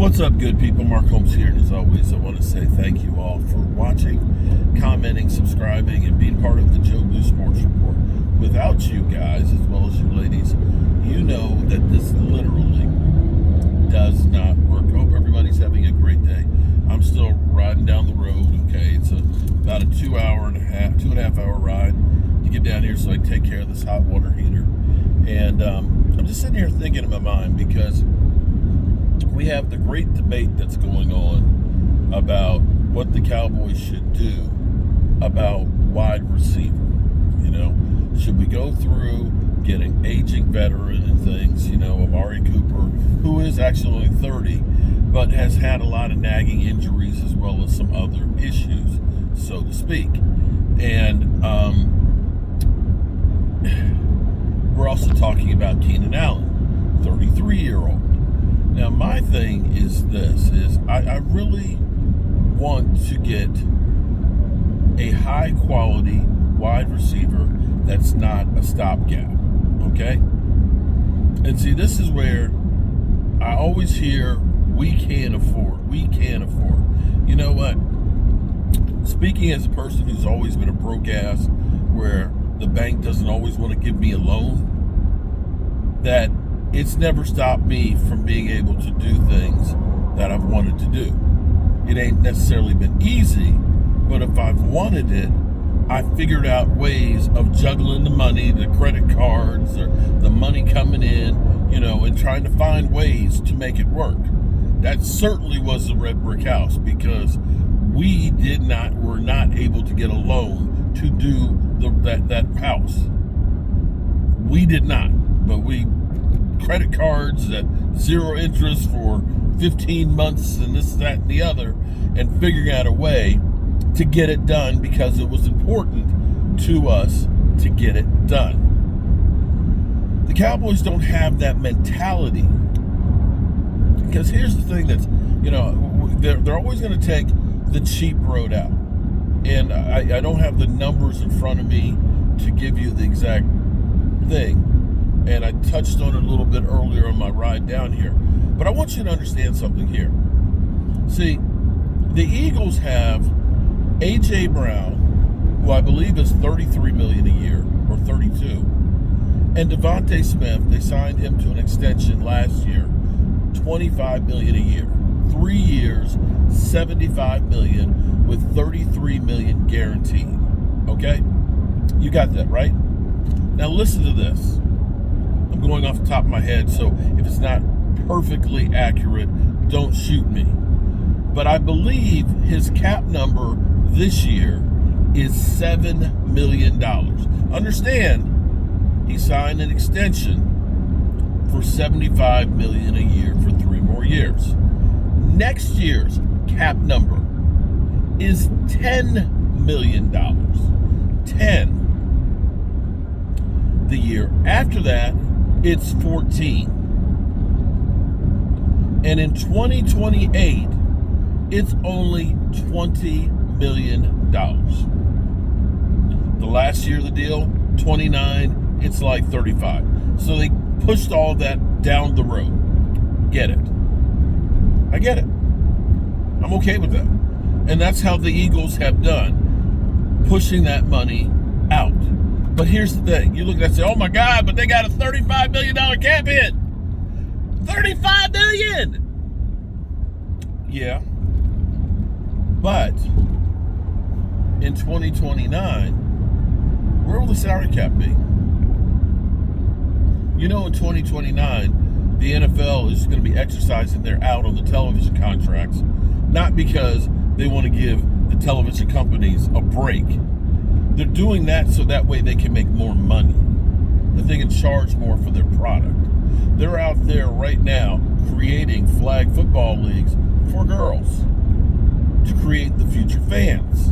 What's up, good people? Mark Holmes here, and as always, I want to say thank you all for watching, commenting, subscribing, and being part of the Joe Blue Sports Report. Without you guys, as well as you ladies, you know that this literally does not work. I hope everybody's having a great day. I'm still riding down the road, okay? It's about a 2.5 hour ride to get down here so I can take care of this hot water heater. And I'm just sitting here thinking in my mind because we have the great debate that's going on about what the Cowboys should do about wide receiver. You know, should we go through getting aging veteran and things, Amari Cooper, who is actually only 30, but has had a lot of nagging injuries as well as some other issues, so to speak. And we're also talking about Keenan Allen, 33-year-old. Now, my thing is I really want to get a high-quality wide receiver that's not a stopgap, okay? And see, this is where I always hear, we can't afford. You know what? Speaking as a person who's always been a broke ass, where the bank doesn't always want to give me a loan, that it's never stopped me from being able to do things that I've wanted to do. It ain't necessarily been easy, but if I've wanted it, I figured out ways of juggling the money, the credit cards, or the money coming in, and trying to find ways to make it work. That certainly was the red brick house, because we were not able to get a loan to do that house. We did not, but credit cards at zero interest for 15 months and this, that, and the other, and figuring out a way to get it done because it was important to us to get it done. The Cowboys don't have that mentality, because here's the thing that's, they're always going to take the cheap road out. And I don't have the numbers in front of me to give you the exact thing. And I touched on it a little bit earlier on my ride down here. But I want you to understand something here. See, the Eagles have A.J. Brown, who I believe is $33 million a year, or 32, and Devontae Smith. They signed him to an extension last year, $25 million a year. 3 years, $75 million, with $33 million guaranteed. Okay? You got that, right? Now listen to this. I'm going off the top of my head, so if it's not perfectly accurate, don't shoot me. But I believe his cap number this year is $7 million. Understand, he signed an extension for $75 million a year for 3 more years. Next year's cap number is $10 million. 10. The year after that, it's 14. And in 2028, it's only $20 million. The last year of the deal, 29, it's like 35. So they pushed all that down the road. Get it? I get it. I'm okay with that. And that's how the Eagles have done, pushing that money out. But here's the thing. You look at that and say, oh my God, but they got a $35 million cap hit. $35 million! Yeah. But in 2029, where will the salary cap be? In 2029, the NFL is going to be exercising their out on the television contracts, not because they want to give the television companies a break. They're doing that so that way they can make more money, that they can charge more for their product. They're out there right now creating flag football leagues for girls to create the future fans.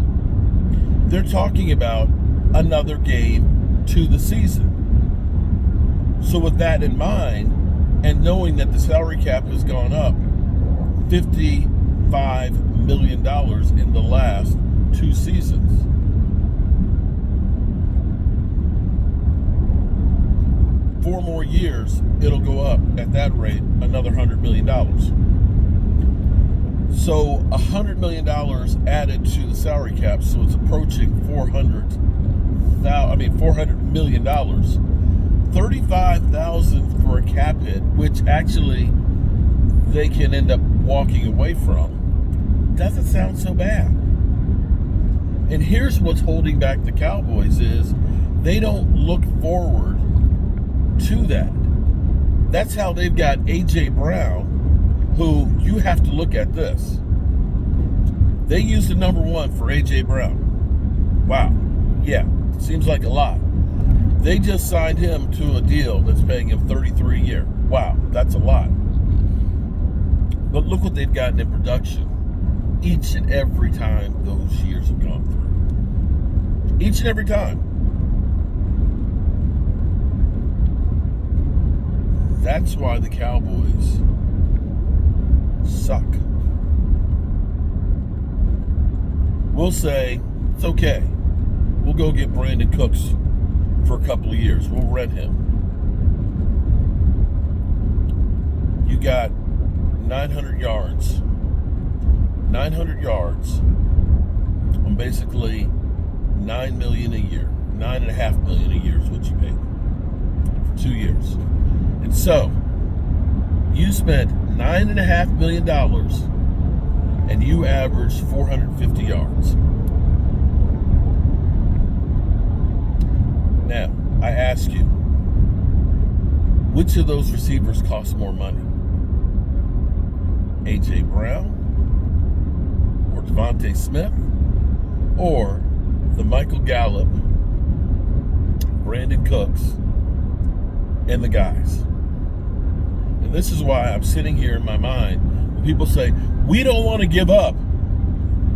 They're talking about another game to the season. So with that in mind, and knowing that the salary cap has gone up $55 million in the last 2 seasons, four more years, it'll go up at that rate another $100 million. So $100 million added to the salary cap, so it's approaching $400 million. 35,000 for a cap hit, which actually they can end up walking away from. Doesn't sound so bad. And here's what's holding back the Cowboys is they don't look forward to that. That's how they've got A.J. Brown, who you have to look at this. They used the number 1 for A.J. Brown. Wow. Yeah, seems like a lot. They just signed him to a deal that's paying him $33 a year. Wow, that's a lot. But look what they've gotten in production each and every time those years have gone through. Each and every time. That's why the Cowboys suck. We'll say, it's okay. We'll go get Brandon Cooks for a couple of years. We'll rent him. You got 900 yards. 900 yards on basically $9 million a year. $9.5 million a year is what you paid for 2 years. And so, you spent $9.5 million and you averaged 450 yards. Now, I ask you, which of those receivers cost more money? A.J. Brown or Devontae Smith or the Michael Gallup, Brandon Cooks, and the guys? And this is why I'm sitting here in my mind when people say, we don't want to give up.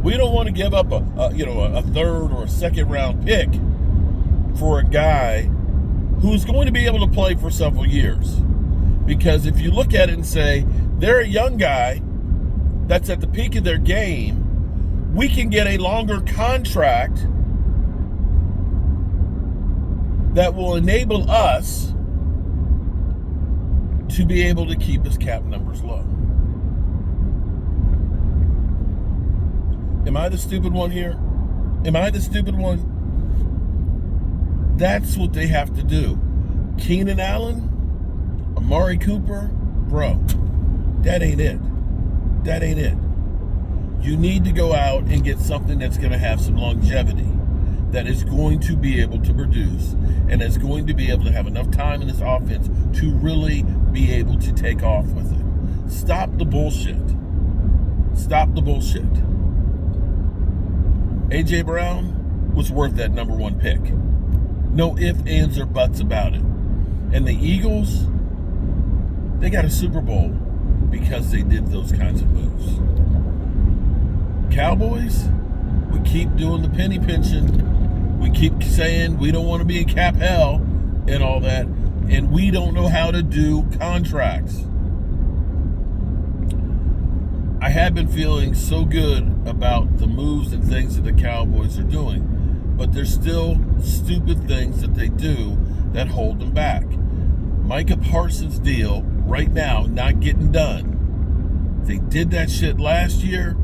We don't want to give up a third or a second round pick for a guy who's going to be able to play for several years. Because if you look at it and say, they're a young guy that's at the peak of their game, we can get a longer contract that will enable us to be able to keep his cap numbers low. Am I the stupid one here? Am I the stupid one? That's what they have to do. Keenan Allen, Amari Cooper, bro, that ain't it. That ain't it. You need to go out and get something that's going to have some longevity, that is going to be able to produce, and is going to be able to have enough time in this offense to really be able to take off with it. Stop the bullshit. Stop the bullshit. A.J. Brown was worth that number 1 pick. No ifs, ands, or buts about it. And the Eagles, they got a Super Bowl because they did those kinds of moves. Cowboys, we keep doing the penny pinching. We keep saying we don't want to be in cap hell and all that. And we don't know how to do contracts. I have been feeling so good about the moves and things that the Cowboys are doing, but there's still stupid things that they do that hold them back. Micah Parsons' deal right now not getting done. If they did that shit last year,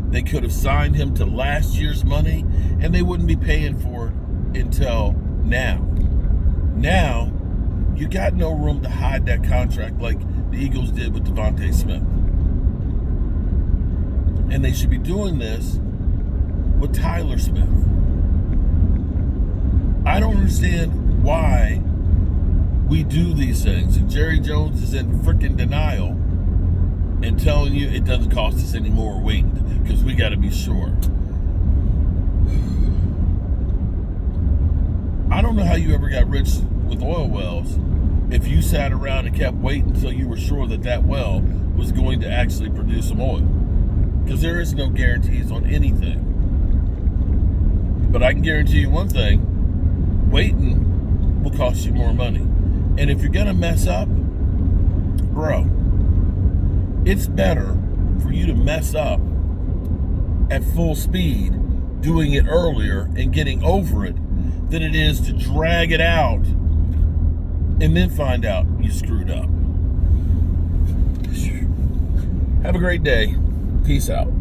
they could have signed him to last year's money and they wouldn't be paying for it until now. Now, you got no room to hide that contract like the Eagles did with Devontae Smith. And they should be doing this with Tyler Smith. I don't understand why we do these things. And Jerry Jones is in freaking denial and telling you it doesn't cost us any more. We're waiting because we got to be sure. I don't know how you ever got rich with oil wells if you sat around and kept waiting until you were sure that that well was going to actually produce some oil. Because there is no guarantees on anything. But I can guarantee you one thing, waiting will cost you more money. And if you're going to mess up, bro, it's better for you to mess up at full speed, doing it earlier and getting over it, than it is to drag it out and then find out you screwed up. Have a great day. Peace out.